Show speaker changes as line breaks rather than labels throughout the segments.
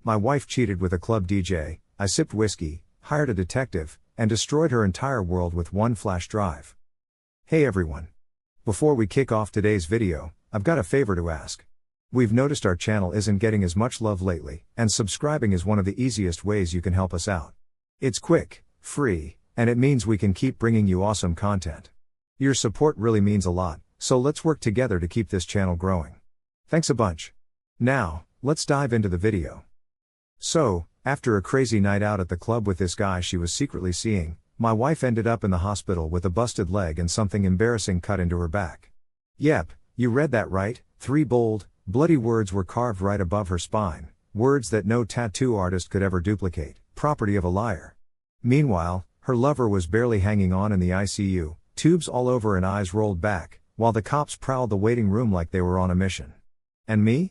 My wife cheated with a club DJ, I sipped whiskey, hired a detective, and destroyed her entire world with one flash drive. Hey everyone. Before we kick off today's video, I've got a favor to ask. We've noticed our channel isn't getting as much love lately, and subscribing is one of the easiest ways you can help us out. It's quick, free, and it means we can keep bringing you awesome content. Your support really means a lot, so let's work together to keep this channel growing. Thanks a bunch. Now, let's dive into the video. So, after a crazy night out at the club with this guy she was secretly seeing, my wife ended up in the hospital with a busted leg and something embarrassing cut into her back. Yep, you read that right, 3 bold, bloody words were carved right above her spine, words that no tattoo artist could ever duplicate, property of a liar. Meanwhile, her lover was barely hanging on in the ICU, tubes all over and eyes rolled back, while the cops prowled the waiting room like they were on a mission. And me?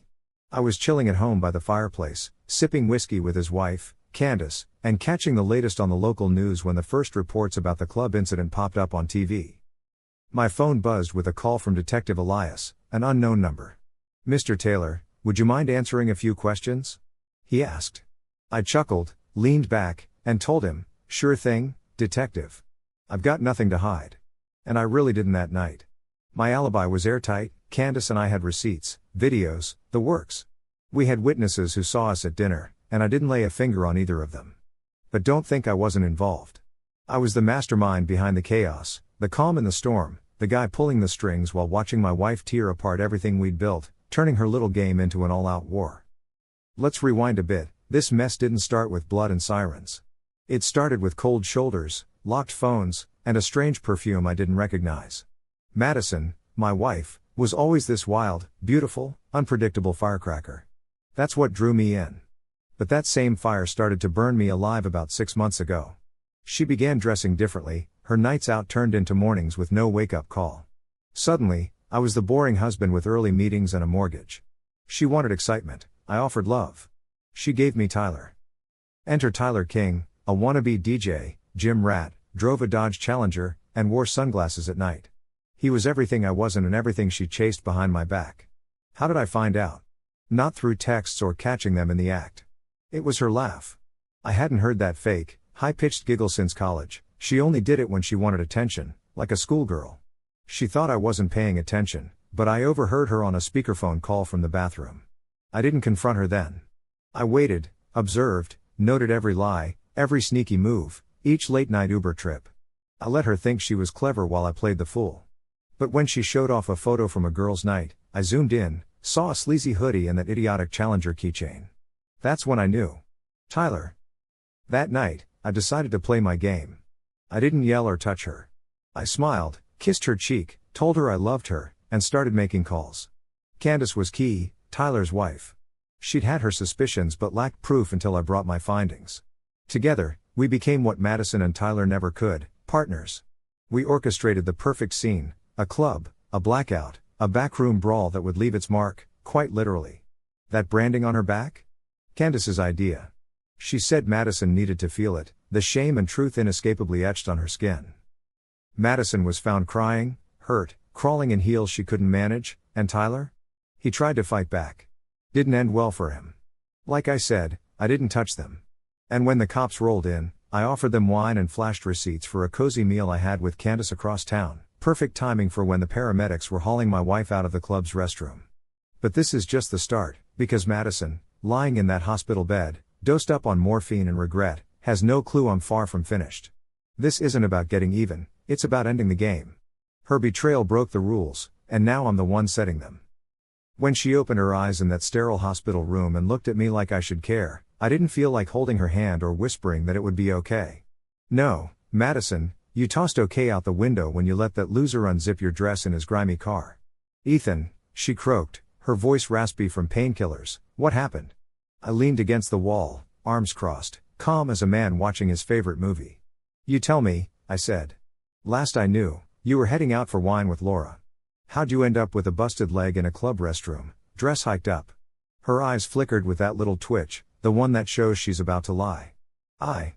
I was chilling at home by the fireplace, sipping whiskey with his wife, Candace, and catching the latest on the local news when the first reports about the club incident popped up on TV. My phone buzzed with a call from Detective Elias, an unknown number. "Mr. Taylor, would you mind answering a few questions?" he asked. I chuckled, leaned back, and told him, "Sure thing, detective. I've got nothing to hide." And I really didn't that night. My alibi was airtight, Candace and I had receipts, videos, the works. We had witnesses who saw us at dinner, and I didn't lay a finger on either of them. But don't think I wasn't involved. I was the mastermind behind the chaos, the calm in the storm, the guy pulling the strings while watching my wife tear apart everything we'd built, turning her little game into an all-out war. Let's rewind a bit. This mess didn't start with blood and sirens. It started with cold shoulders, locked phones, and a strange perfume I didn't recognize. Madison, my wife, was always this wild, beautiful, unpredictable firecracker. That's what drew me in. But that same fire started to burn me alive about 6 months ago. She began dressing differently, her nights out turned into mornings with no wake-up call. Suddenly, I was the boring husband with early meetings and a mortgage. She wanted excitement, I offered love. She gave me Tyler. Enter Tyler King, a wannabe DJ, gym rat, drove a Dodge Challenger, and wore sunglasses at night. He was everything I wasn't and everything she chased behind my back. How did I find out? Not through texts or catching them in the act. It was her laugh. I hadn't heard that fake, high-pitched giggle since college. She only did it when she wanted attention, like a schoolgirl. She thought I wasn't paying attention, but I overheard her on a speakerphone call from the bathroom. I didn't confront her then. I waited, observed, noted every lie, every sneaky move, each late-night Uber trip. I let her think she was clever while I played the fool. But when she showed off a photo from a girl's night, I zoomed in, saw a sleazy hoodie and that idiotic Challenger keychain. That's when I knew. Tyler. That night, I decided to play my game. I didn't yell or touch her. I smiled, kissed her cheek, told her I loved her, and started making calls. Candace was key, Tyler's wife. She'd had her suspicions but lacked proof until I brought my findings. Together, we became what Madison and Tyler never could, partners. We orchestrated the perfect scene, a club, a blackout, a backroom brawl that would leave its mark, quite literally. That branding on her back? Candace's idea. She said Madison needed to feel it, the shame and truth inescapably etched on her skin. Madison was found crying, hurt, crawling in heels she couldn't manage, and Tyler? He tried to fight back. Didn't end well for him. Like I said, I didn't touch them. And when the cops rolled in, I offered them wine and flashed receipts for a cozy meal I had with Candace across town, perfect timing for when the paramedics were hauling my wife out of the club's restroom. But this is just the start, because Madison, lying in that hospital bed, dosed up on morphine and regret, has no clue I'm far from finished. This isn't about getting even, it's about ending the game. Her betrayal broke the rules, and now I'm the one setting them. When she opened her eyes in that sterile hospital room and looked at me like I should care, I didn't feel like holding her hand or whispering that it would be okay. No, Madison, you tossed okay out the window when you let that loser unzip your dress in his grimy car. Ethan, she croaked, her voice raspy from painkillers, what happened? I leaned against the wall, arms crossed, calm as a man watching his favorite movie. You tell me, I said. Last I knew, you were heading out for wine with Laura. How'd you end up with a busted leg in a club restroom, dress hiked up? Her eyes flickered with that little twitch, the one that shows she's about to lie. I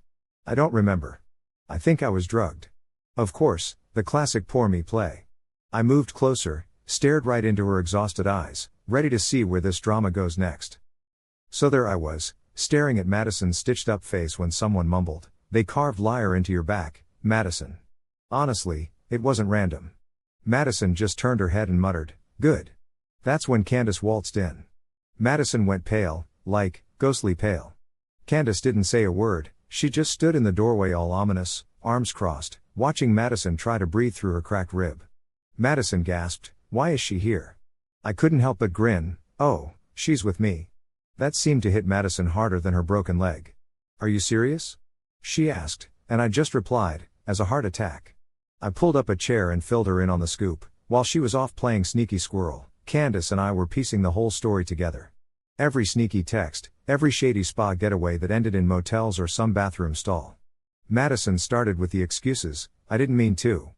don't remember. I think I was drugged. Of course, the classic poor me play. I moved closer, stared right into her exhausted eyes, ready to see where this drama goes next. So there I was, staring at Madison's stitched-up face when someone mumbled, "They carved liar into your back, Madison." Honestly, it wasn't random. Madison just turned her head and muttered, "Good." That's when Candace waltzed in. Madison went pale, like, ghostly pale. Candace didn't say a word, she just stood in the doorway all ominous, arms crossed, watching Madison try to breathe through her cracked rib. Madison gasped, "Why is she here?" I couldn't help but grin. "Oh, she's with me." That seemed to hit Madison harder than her broken leg. "Are you serious?" she asked, and I just replied, "As a heart attack." I pulled up a chair and filled her in on the scoop. While she was off playing sneaky squirrel, Candace and I were piecing the whole story together. Every sneaky text, every shady spa getaway that ended in motels or some bathroom stall. Madison started with the excuses, "I didn't mean to."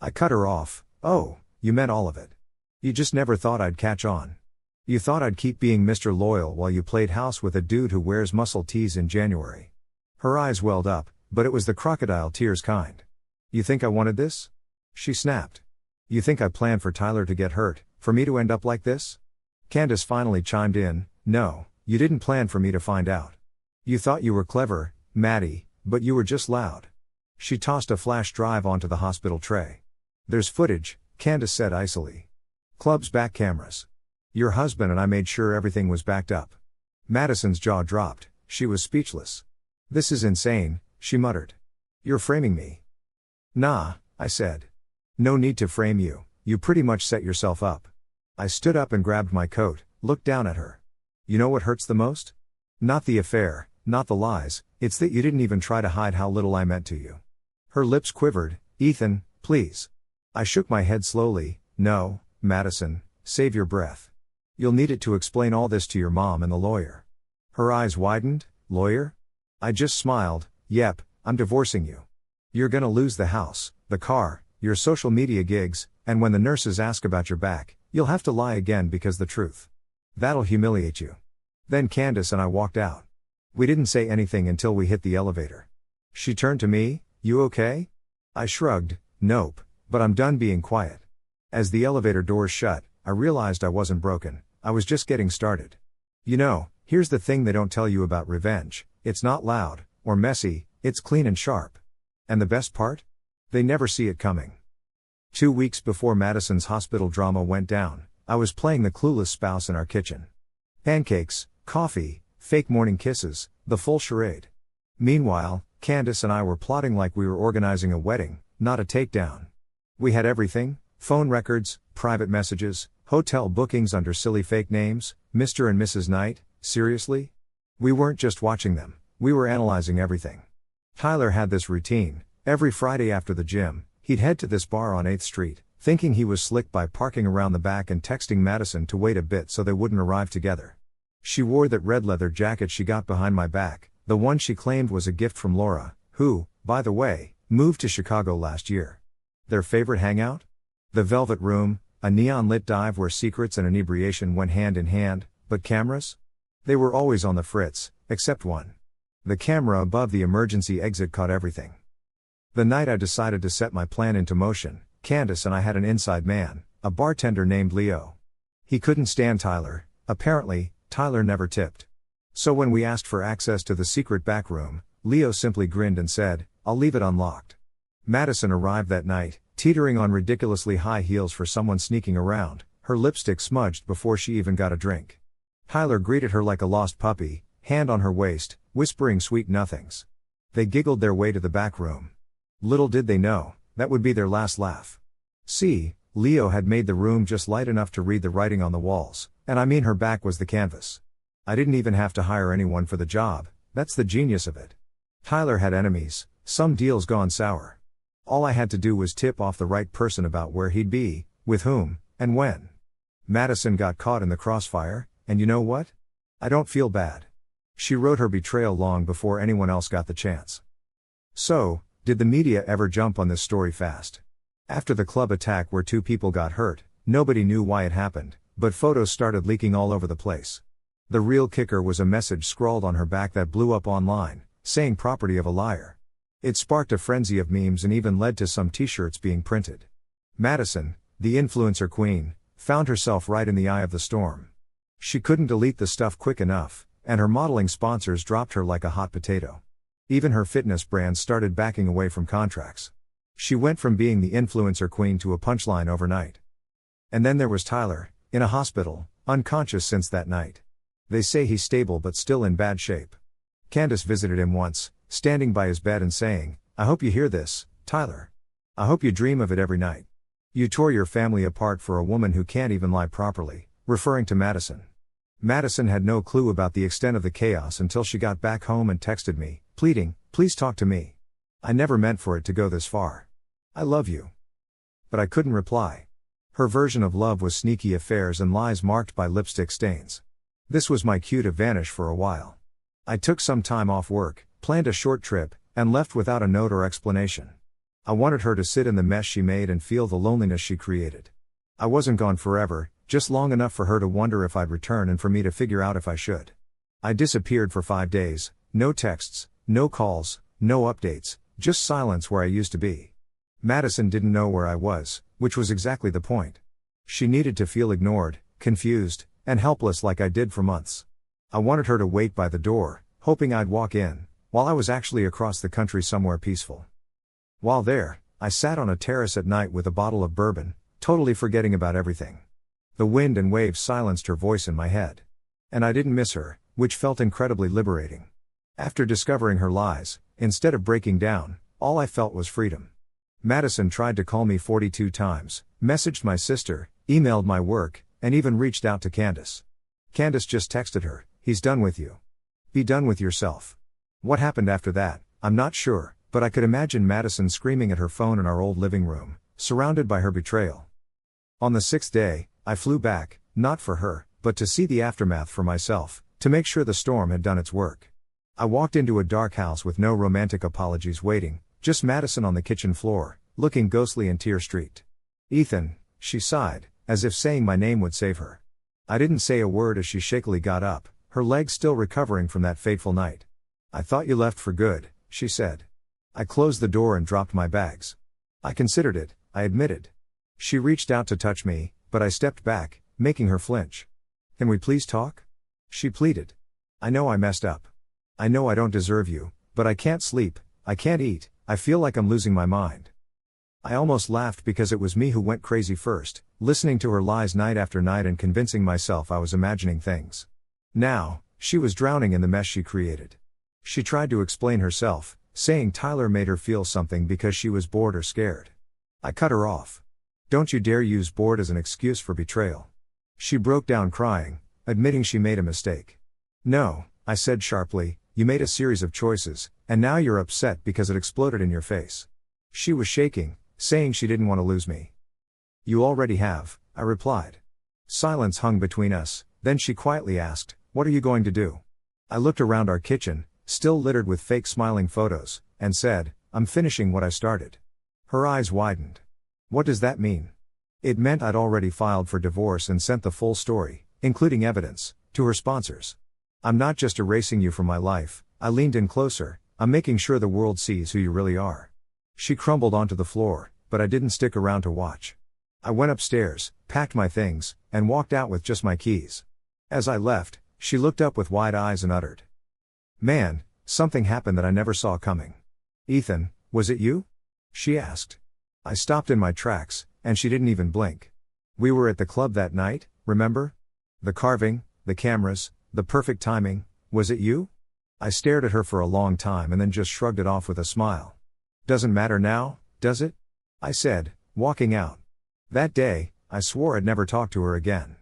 I cut her off. "Oh, you meant all of it. You just never thought I'd catch on. You thought I'd keep being Mr. Loyal while you played house with a dude who wears muscle tees in January." Her eyes welled up, but it was the crocodile tears kind. "You think I wanted this?" she snapped. "You think I planned for Tyler to get hurt, for me to end up like this?" Candace finally chimed in, "No, you didn't plan for me to find out. You thought you were clever, Maddie, but you were just loud." She tossed a flash drive onto the hospital tray. "There's footage," Candace said icily. "Club's back cameras. Your husband and I made sure everything was backed up." Madison's jaw dropped, she was speechless. "This is insane," she muttered. "You're framing me." "Nah," I said. "No need to frame you, you pretty much set yourself up." I stood up and grabbed my coat, looked down at her. "You know what hurts the most? Not the affair, not the lies, it's that you didn't even try to hide how little I meant to you." Her lips quivered. "Ethan, please." I shook my head slowly. "No, Madison, save your breath. You'll need it to explain all this to your mom and the lawyer." Her eyes widened. "Lawyer?" I just smiled. "Yep, I'm divorcing you. You're gonna lose the house, the car, your social media gigs, and when the nurses ask about your back, you'll have to lie again because the truth. That'll humiliate you." Then Candace and I walked out. We didn't say anything until we hit the elevator. She turned to me, "You okay?" I shrugged, "Nope, but I'm done being quiet." As the elevator doors shut, I realized I wasn't broken, I was just getting started. You know, here's the thing they don't tell you about revenge: it's not loud, or messy, it's clean and sharp. And the best part? They never see it coming. 2 weeks before Madison's hospital drama went down, I was playing the clueless spouse in our kitchen. Pancakes, coffee, fake morning kisses, the full charade. Meanwhile, Candace and I were plotting like we were organizing a wedding, not a takedown. We had everything: phone records, private messages, hotel bookings under silly fake names, Mr. and Mrs. Knight. Seriously? We weren't just watching them, we were analyzing everything. Tyler had this routine: every Friday after the gym, he'd head to this bar on 8th Street, thinking he was slick by parking around the back and texting Madison to wait a bit so they wouldn't arrive together. She wore that red leather jacket she got behind my back, the one she claimed was a gift from Laura, who, by the way, moved to Chicago last year. Their favorite hangout? The Velvet Room, a neon-lit dive where secrets and inebriation went hand in hand, but cameras? They were always on the fritz, except one. The camera above the emergency exit caught everything. The night I decided to set my plan into motion, Candace and I had an inside man, a bartender named Leo. He couldn't stand Tyler. Apparently, Tyler never tipped. So when we asked for access to the secret back room, Leo simply grinned and said, "I'll leave it unlocked." Madison arrived that night, teetering on ridiculously high heels for someone sneaking around, her lipstick smudged before she even got a drink. Tyler greeted her like a lost puppy, hand on her waist, whispering sweet nothings. They giggled their way to the back room. Little did they know, that would be their last laugh. See, Leo had made the room just light enough to read the writing on the walls, and I mean her back was the canvas. I didn't even have to hire anyone for the job, that's the genius of it. Tyler had enemies, some deals gone sour. All I had to do was tip off the right person about where he'd be, with whom, and when. Madison got caught in the crossfire, and you know what? I don't feel bad. She wrote her betrayal long before anyone else got the chance. So, did the media ever jump on this story fast? After the club attack where 2 people got hurt, nobody knew why it happened, but photos started leaking all over the place. The real kicker was a message scrawled on her back that blew up online, saying "property of a liar." It sparked a frenzy of memes and even led to some t-shirts being printed. Madison, the influencer queen, found herself right in the eye of the storm. She couldn't delete the stuff quick enough, and her modeling sponsors dropped her like a hot potato. Even her fitness brand started backing away from contracts. She went from being the influencer queen to a punchline overnight. And then there was Tyler, in a hospital, unconscious since that night. They say he's stable but still in bad shape. Candace visited him once, standing by his bed and saying, "I hope you hear this, Tyler. I hope you dream of it every night. You tore your family apart for a woman who can't even lie properly," referring to Madison. Madison had no clue about the extent of the chaos until she got back home and texted me, pleading, "Please talk to me. I never meant for it to go this far. I love you." But I couldn't reply. Her version of love was sneaky affairs and lies marked by lipstick stains. This was my cue to vanish for a while. I took some time off work, planned a short trip, and left without a note or explanation. I wanted her to sit in the mess she made and feel the loneliness she created. I wasn't gone forever, just long enough for her to wonder if I'd return and for me to figure out if I should. I disappeared for 5 days, no texts, no calls, no updates, just silence where I used to be. Madison didn't know where I was, which was exactly the point. She needed to feel ignored, confused, and helpless like I did for months. I wanted her to wait by the door, hoping I'd walk in, while I was actually across the country somewhere peaceful. While there, I sat on a terrace at night with a bottle of bourbon, totally forgetting about everything. The wind and waves silenced her voice in my head. And I didn't miss her, which felt incredibly liberating. After discovering her lies, instead of breaking down, all I felt was freedom. Madison tried to call me 42 times, messaged my sister, emailed my work, and even reached out to Candace. Candace just texted her, "He's done with you. Be done with yourself." What happened after that, I'm not sure, but I could imagine Madison screaming at her phone in our old living room, surrounded by her betrayal. On the 6th day, I flew back, not for her, but to see the aftermath for myself, to make sure the storm had done its work. I walked into a dark house with no romantic apologies waiting, just Madison on the kitchen floor, looking ghostly and tear-streaked. "Ethan," she sighed, as if saying my name would save her. I didn't say a word as she shakily got up, her legs still recovering from that fateful night. "I thought you left for good," she said. I closed the door and dropped my bags. "I considered it," I admitted. She reached out to touch me, but I stepped back, making her flinch. "Can we please talk?" she pleaded. "I know I messed up. I know I don't deserve you, but I can't sleep, I can't eat, I feel like I'm losing my mind." I almost laughed because it was me who went crazy first, listening to her lies night after night and convincing myself I was imagining things. Now, she was drowning in the mess she created. She tried to explain herself, saying Tyler made her feel something because she was bored or scared. I cut her off. "Don't you dare use bored as an excuse for betrayal." She broke down crying, admitting she made a mistake. "No," I said sharply, "you made a series of choices, and now you're upset because it exploded in your face." She was shaking, saying she didn't want to lose me. "You already have," I replied. Silence hung between us, then she quietly asked, "What are you going to do?" I looked around our kitchen, still littered with fake smiling photos, and said, "I'm finishing what I started." Her eyes widened. "What does that mean?" It meant I'd already filed for divorce and sent the full story, including evidence, to her sponsors. "I'm not just erasing you from my life," I leaned in closer, "I'm making sure the world sees who you really are." She crumbled onto the floor, but I didn't stick around to watch. I went upstairs, packed my things, and walked out with just my keys. As I left, she looked up with wide eyes and uttered, "Man, something happened that I never saw coming." "Ethan, was it you?" she asked. I stopped in my tracks, and she didn't even blink. "We were at the club that night, remember? The carving, the cameras, the perfect timing, was it you?" I stared at her for a long time and then just shrugged it off with a smile. "Doesn't matter now, does it?" I said, walking out. That day, I swore I'd never talk to her again.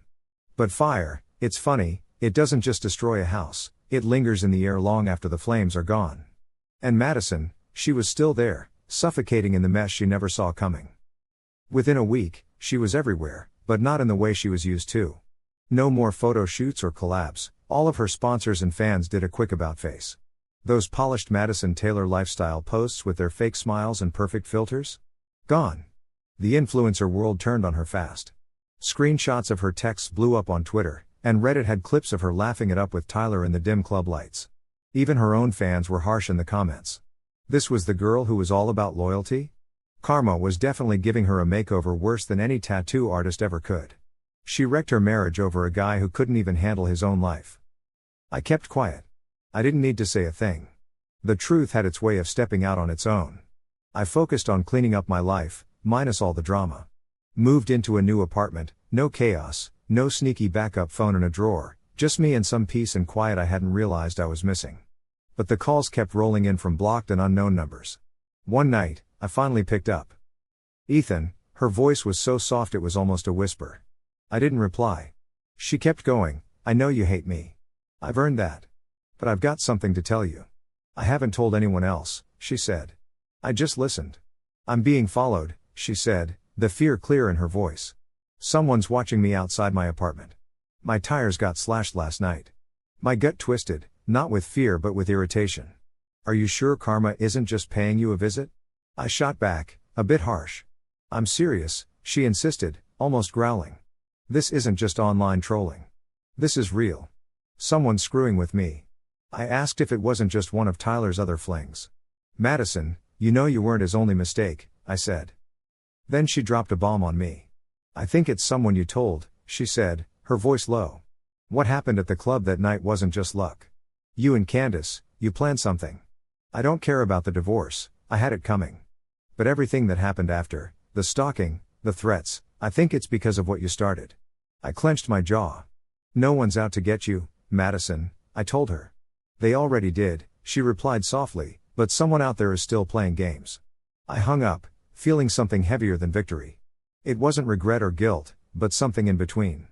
But fire, it's funny, it doesn't just destroy a house, it lingers in the air long after the flames are gone. And Madison, she was still there, suffocating in the mess she never saw coming. Within a week, she was everywhere, but not in the way she was used to. No more photo shoots or collabs, all of her sponsors and fans did a quick about face. Those polished Madison Taylor lifestyle posts with their fake smiles and perfect filters? Gone. The influencer world turned on her fast. Screenshots of her texts blew up on Twitter, and Reddit had clips of her laughing it up with Tyler in the dim club lights. Even her own fans were harsh in the comments. This was the girl who was all about loyalty? Karma was definitely giving her a makeover worse than any tattoo artist ever could. She wrecked her marriage over a guy who couldn't even handle his own life. I kept quiet. I didn't need to say a thing. The truth had its way of stepping out on its own. I focused on cleaning up my life, minus all the drama. Moved into a new apartment, no chaos, no sneaky backup phone in a drawer, just me and some peace and quiet I hadn't realized I was missing. But the calls kept rolling in from blocked and unknown numbers. One night, I finally picked up. Ethan, her voice was so soft it was almost a whisper. I didn't reply. She kept going, I know you hate me. I've earned that. But I've got something to tell you. I haven't told anyone else, she said. I just listened. I'm being followed, she said, the fear clear in her voice. Someone's watching me outside my apartment. My tires got slashed last night. My gut twisted, not with fear but with irritation. Are you sure karma isn't just paying you a visit? I shot back, a bit harsh. I'm serious, she insisted, almost growling. This isn't just online trolling. This is real. Someone's screwing with me. I asked if it wasn't just one of Tyler's other flings. Madison, you know you weren't his only mistake, I said. Then she dropped a bomb on me. I think it's someone you told, she said, her voice low. What happened at the club that night wasn't just luck. You and Candace, you planned something. I don't care about the divorce, I had it coming. But everything that happened after, the stalking, the threats, I think it's because of what you started. I clenched my jaw. No one's out to get you, Madison, I told her. They already did, she replied softly, but someone out there is still playing games. I hung up, feeling something heavier than victory. It wasn't regret or guilt, but something in between.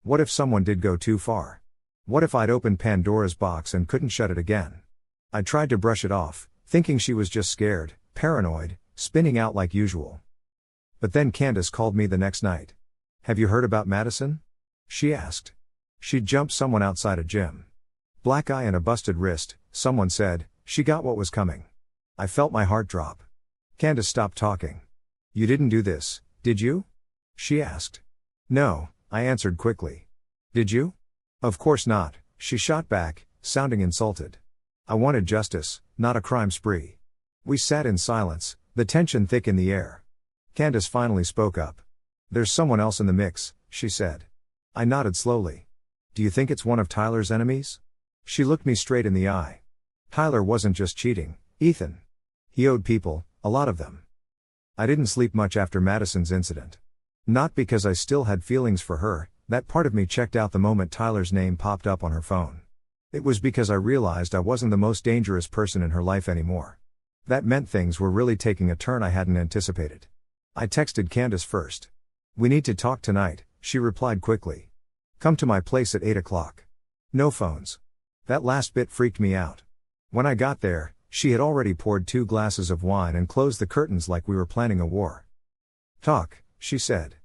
What if someone did go too far? What if I'd opened Pandora's box and couldn't shut it again? I tried to brush it off, thinking she was just scared, paranoid, spinning out like usual. But then Candace called me the next night. Have you heard about Madison? She asked. She'd jumped someone outside a gym. Black eye and a busted wrist, someone said, she got what was coming. I felt my heart drop. Candace stopped talking. You didn't do this, did you? She asked. No, I answered quickly. Did you? Of course not, she shot back, sounding insulted. I wanted justice, not a crime spree. We sat in silence, the tension thick in the air. Candace finally spoke up. There's someone else in the mix, she said. I nodded slowly. Do you think it's one of Tyler's enemies? She looked me straight in the eye. Tyler wasn't just cheating, Ethan. He owed people, a lot of them. I didn't sleep much after Madison's incident. Not because I still had feelings for her, that part of me checked out the moment Tyler's name popped up on her phone. It was because I realized I wasn't the most dangerous person in her life anymore. That meant things were really taking a turn I hadn't anticipated. I texted Candace first. We need to talk tonight, she replied quickly. Come to my place at 8 o'clock. No phones. That last bit freaked me out. When I got there, she had already poured 2 glasses of wine and closed the curtains like we were planning a war. Talk, she said.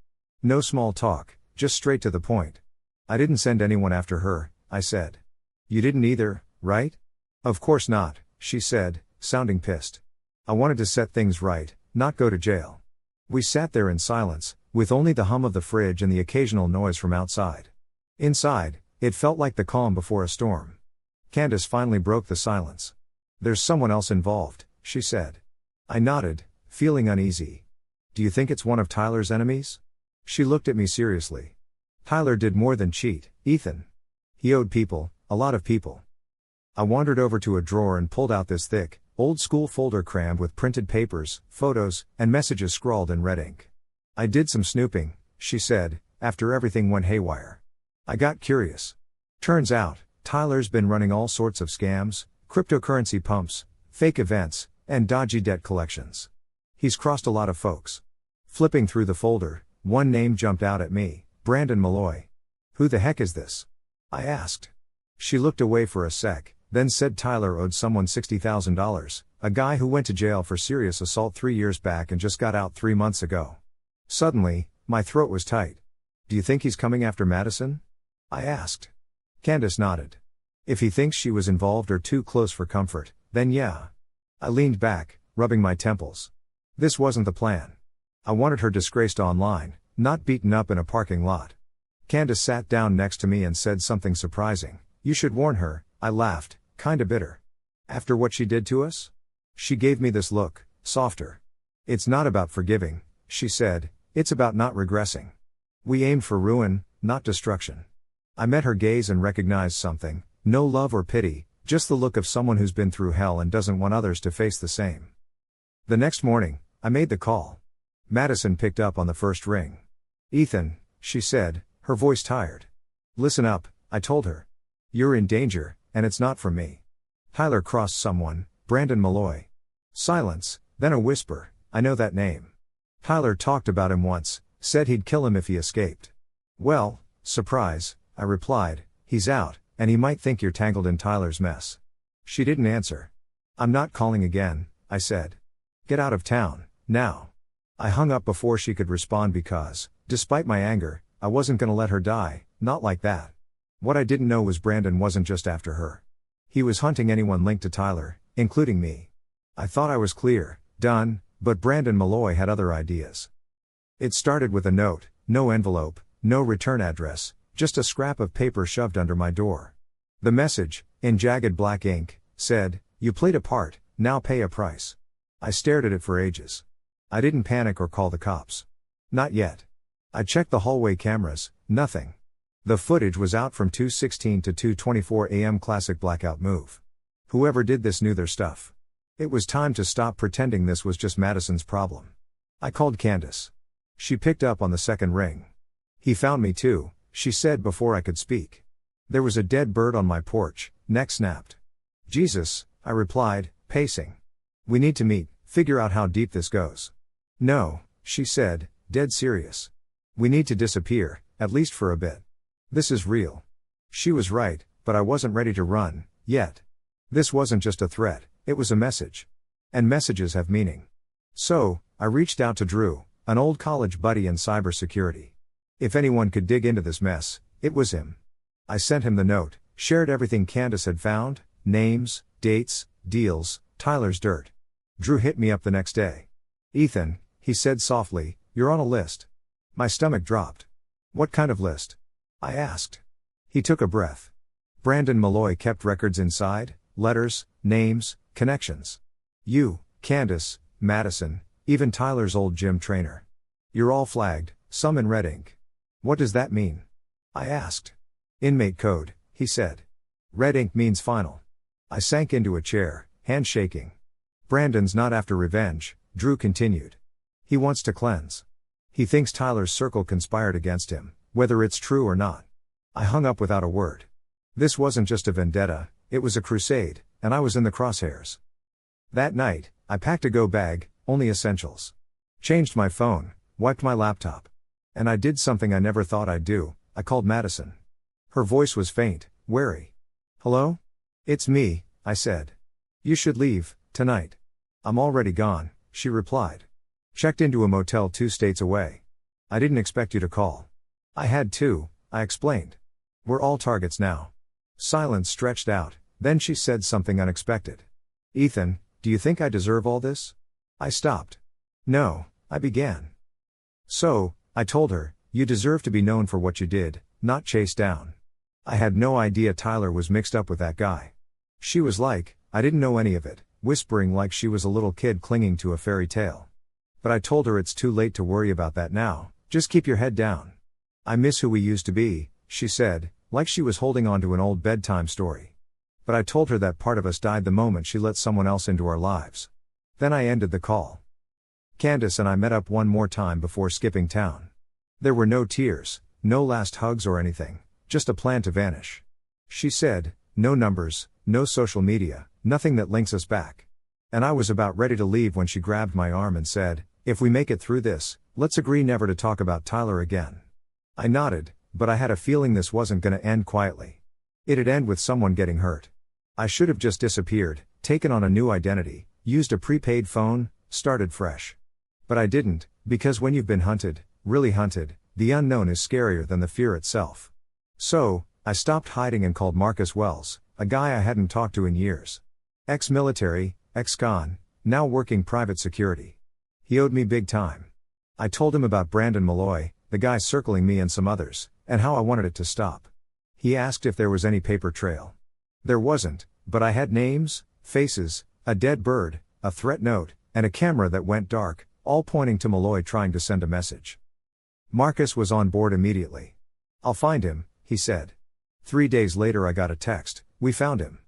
No small talk, just straight to the point. I didn't send anyone after her, I said. You didn't either, right? Of course not, she said, sounding pissed. I wanted to set things right, not go to jail. We sat there in silence, with only the hum of the fridge and the occasional noise from outside. Inside, it felt like the calm before a storm. Candace finally broke the silence. There's someone else involved, she said. I nodded, feeling uneasy. Do you think it's one of Tyler's enemies? She looked at me seriously. Tyler did more than cheat, Ethan. He owed people, a lot of people. I wandered over to a drawer and pulled out this thick, old-school folder crammed with printed papers, photos, and messages scrawled in red ink. I did some snooping, she said, after everything went haywire. I got curious. Turns out, Tyler's been running all sorts of scams, cryptocurrency pumps, fake events, and dodgy debt collections. He's crossed a lot of folks. Flipping through the folder, one name jumped out at me, Brandon Malloy. Who the heck is this? I asked. She looked away for a sec, then said Tyler owed someone $60,000, a guy who went to jail for serious assault 3 years back and just got out 3 months ago. Suddenly, my throat was tight. Do you think he's coming after Madison? I asked. Candace nodded. If he thinks she was involved or too close for comfort, then yeah. I leaned back, rubbing my temples. This wasn't the plan. I wanted her disgraced online, not beaten up in a parking lot. Candace sat down next to me and said something surprising. You should warn her, I laughed, kinda bitter. After what she did to us? She gave me this look, softer. It's not about forgiving, she said, it's about not regressing. We aimed for ruin, not destruction. I met her gaze and recognized something, No love or pity, just the look of someone who's been through hell and doesn't want others to face the same. The next morning, I made the call. Madison picked up on the first ring. "Ethan," she said, her voice tired. "Listen up," I told her. "You're in danger, and it's not from me. Tyler crossed someone, Brandon Malloy." Silence, then a whisper, "I know that name. Tyler talked about him once, said he'd kill him if he escaped." "Well, surprise," I replied, "he's out, and he might think you're tangled in Tyler's mess." She didn't answer. "I'm not calling again," I said. "Get out of town, now." I hung up before she could respond because, despite my anger, I wasn't gonna let her die, not like that. What I didn't know was Brandon wasn't just after her. He was hunting anyone linked to Tyler, including me. I thought I was clear, done, but Brandon Malloy had other ideas. It started with a note, no envelope, no return address, just a scrap of paper shoved under my door. The message, in jagged black ink, said, "You played a part, now pay a price." I stared at it for ages. I didn't panic or call the cops. Not yet. I checked the hallway cameras, nothing. The footage was out from 2:16 to 2:24 a.m. Classic blackout move. Whoever did this knew their stuff. It was time to stop pretending this was just Madison's problem. I called Candace. She picked up on the second ring. "He found me too," she said before I could speak. "There was a dead bird on my porch, neck snapped." "Jesus," I replied, pacing. "We need to meet, figure out how deep this goes." "No," she said, dead serious. "We need to disappear, at least for a bit. This is real." She was right, but I wasn't ready to run, yet. This wasn't just a threat, it was a message. And messages have meaning. So, I reached out to Drew, an old college buddy in cybersecurity. If anyone could dig into this mess, it was him. I sent him the note, shared everything Candace had found, names, dates, deals, Tyler's dirt. Drew hit me up the next day. "Ethan," he said softly, "you're on a list." My stomach dropped. "What kind of list?" I asked. He took a breath. "Brandon Malloy kept records inside, letters, names, connections. You, Candace, Madison, even Tyler's old gym trainer. You're all flagged, some in red ink." "What does that mean?" I asked. "Inmate code," he said. "Red ink means final." I sank into a chair, hand shaking. "Brandon's not after revenge," Drew continued. "He wants to cleanse. He thinks Tyler's circle conspired against him, whether it's true or not." I hung up without a word. This wasn't just a vendetta, it was a crusade, and I was in the crosshairs. That night, I packed a go bag, only essentials. Changed my phone, wiped my laptop. And I did something I never thought I'd do, I called Madison. Her voice was faint, wary. "Hello? It's me," I said. "You should leave, tonight." "I'm already gone," she replied. "Checked into a motel 2 states away. I didn't expect you to call." "I had to," I explained. "We're all targets now." Silence stretched out, then she said something unexpected. "Ethan, do you think I deserve all this?" I stopped. "No," I began. "So," I told her, "you deserve to be known for what you did, not chased down." I had no idea Tyler was mixed up with that guy. She was like, I didn't know any of it, whispering like she was a little kid clinging to a fairy tale. But I told her it's too late to worry about that now, just keep your head down. "I miss who we used to be," she said, like she was holding on to an old bedtime story. But I told her that part of us died the moment she let someone else into our lives. Then I ended the call. Candace and I met up one more time before skipping town. There were no tears, no last hugs or anything, just a plan to vanish. She said, no numbers, no social media, nothing that links us back. And I was about ready to leave when she grabbed my arm and said, "If we make it through this, let's agree never to talk about Tyler again." I nodded, but I had a feeling this wasn't gonna end quietly. It'd end with someone getting hurt. I should have just disappeared, taken on a new identity, used a prepaid phone, started fresh. But I didn't, because when you've been hunted, really hunted, the unknown is scarier than the fear itself. So, I stopped hiding and called Marcus Wells, a guy I hadn't talked to in years. Ex-military, ex-con, now working private security. He owed me big time. I told him about Brandon Malloy, the guy circling me and some others, and how I wanted it to stop. He asked if there was any paper trail. There wasn't, but I had names, faces, a dead bird, a threat note, and a camera that went dark, all pointing to Malloy trying to send a message. Marcus was on board immediately. "I'll find him," he said. 3 days later I got a text, We found him.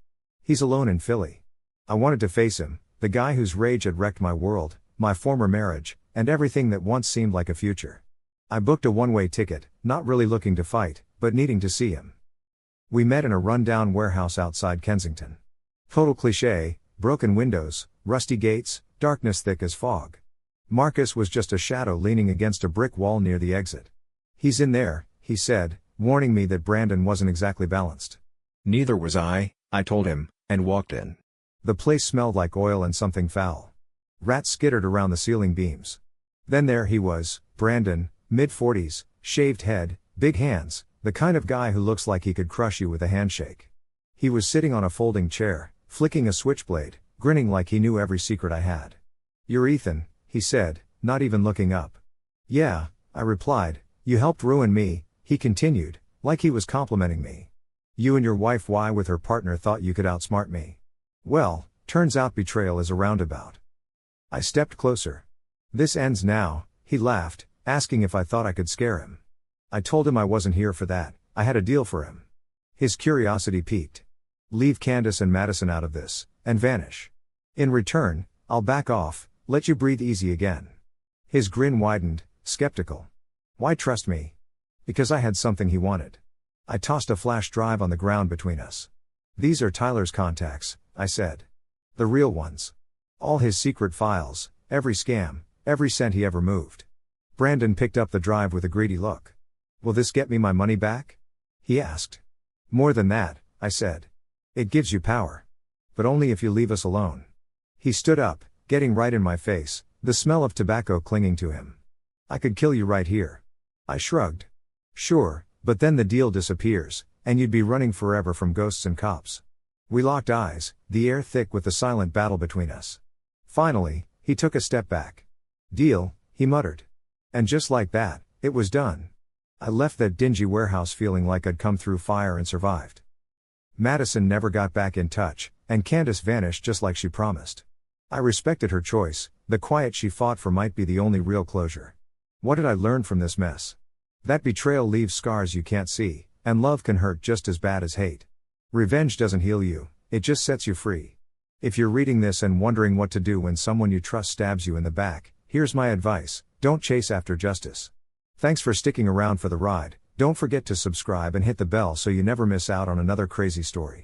He's alone in Philly. I wanted to face him, the guy whose rage had wrecked my world, my former marriage, and everything that once seemed like a future. I booked a one-way ticket, not really looking to fight, but needing to see him. We met in a run-down warehouse outside Kensington. Total cliché, broken windows, rusty gates, darkness thick as fog. Marcus was just a shadow leaning against a brick wall near the exit. "He's in there," he said, warning me that Brandon wasn't exactly balanced.
Neither was I told him, and walked in.
The place smelled like oil and something foul. Rats skittered around the ceiling beams. Then there he was, Brandon, mid-40s, shaved head, big hands, the kind of guy who looks like he could crush you with a handshake. He was sitting on a folding chair, flicking a switchblade, grinning like he knew every secret I had. "You're Ethan," he said, not even looking up. "Yeah," I replied. "You helped ruin me," he continued, like he was complimenting me. "You and your wife with her partner thought you could outsmart me. Well, turns out betrayal is a roundabout." I stepped closer. "This ends now," he laughed, asking if I thought I could scare him. I told him I wasn't here for that, I had a deal for him. His curiosity piqued. "Leave Candace and Madison out of this, and vanish. In return, I'll back off, let you breathe easy again." His grin widened, skeptical. "Why trust me?" "Because I had something he wanted." I tossed a flash drive on the ground between us. "These are Tyler's contacts," I said. "The real ones. All his secret files, every scam, every cent he ever moved." Brandon picked up the drive with a greedy look. "Will this get me my money back?" he asked. "More than that," I said. "It gives you power. But only if you leave us alone." He stood up, getting right in my face, the smell of tobacco clinging to him. "I could kill you right here." I shrugged. "Sure, but then the deal disappears, and you'd be running forever from ghosts and cops." We locked eyes, the air thick with the silent battle between us. Finally, he took a step back. "Deal," he muttered. And just like that, it was done. I left that dingy warehouse feeling like I'd come through fire and survived. Madison never got back in touch, and Candace vanished just like she promised. I respected her choice, the quiet she fought for might be the only real closure. What did I learn from this mess? That betrayal leaves scars you can't see, and love can hurt just as bad as hate. Revenge doesn't heal you, it just sets you free. If you're reading this and wondering what to do when someone you trust stabs you in the back, here's my advice: don't chase after justice. Thanks for sticking around for the ride. Don't forget to subscribe and hit the bell so you never miss out on another crazy story.